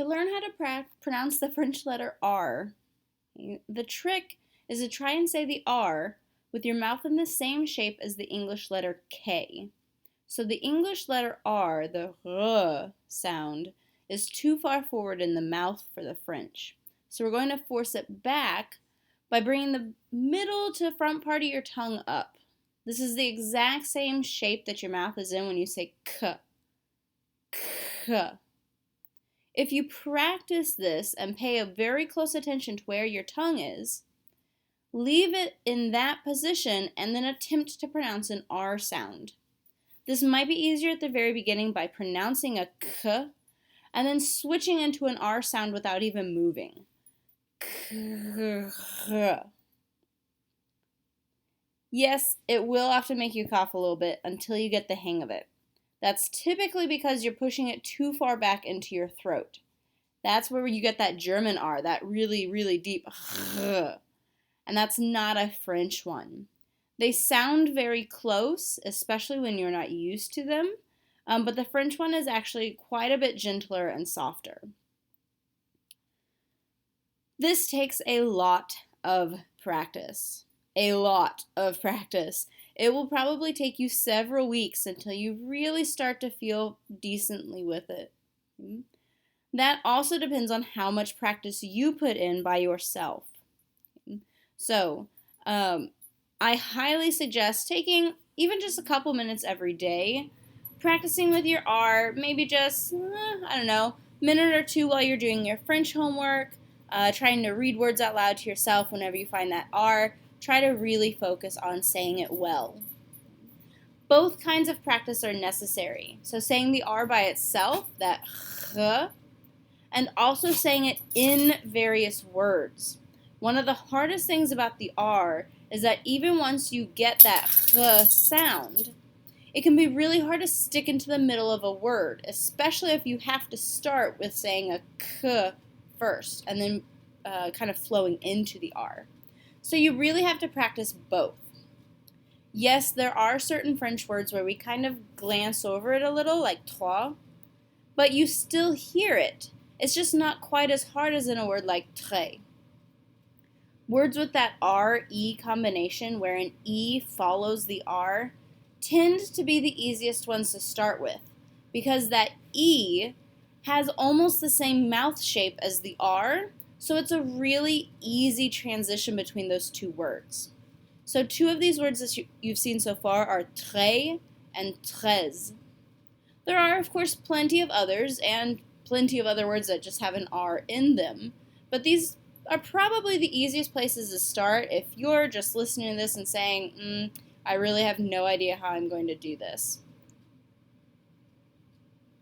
To learn how to pronounce the French letter R, the trick is to try and say the R with your mouth in the same shape as the English letter K. So the English letter R, the R sound, is too far forward in the mouth for the French. So we're going to force it back by bringing the middle to front part of your tongue up. This is the exact same shape that your mouth is in when you say K. K. If you practice this and pay a very close attention to where your tongue is, leave it in that position and then attempt to pronounce an R sound. This might be easier at the very beginning by pronouncing a K and then switching into an R sound without even moving. K. Yes, it will often make you cough a little bit until you get the hang of it. That's typically because you're pushing it too far back into your throat. That's where you get that German R, that really, really deep and that's not a French one. They sound very close, especially when you're not used to them, but the French one is actually quite a bit gentler and softer. This takes a lot of practice. A lot of practice. It will probably take you several weeks until you really start to feel decently with it. That also depends on how much practice you put in by yourself. So, I highly suggest taking even just a couple minutes every day, practicing with your R, maybe just, minute or two while you're doing your French homework, trying to read words out loud to yourself whenever you find that R. Try to really focus on saying it well. Both kinds of practice are necessary. So saying the R by itself, that h, and also saying it in various words. One of the hardest things about the R is that even once you get that h sound, it can be really hard to stick into the middle of a word, especially if you have to start with saying a k first and then kind of flowing into the R. So you really have to practice both. Yes, there are certain French words where we kind of glance over it a little, like toi, but you still hear it. It's just not quite as hard as in a word like très. Words with that R-E combination, where an E follows the R, tend to be the easiest ones to start with, because that E has almost the same mouth shape as the R, so it's a really easy transition between those two words. So two of these words that you've seen so far are très and très. There are, of course, plenty of others and plenty of other words that just have an R in them, but these are probably the easiest places to start if you're just listening to this and saying, I really have no idea how I'm going to do this.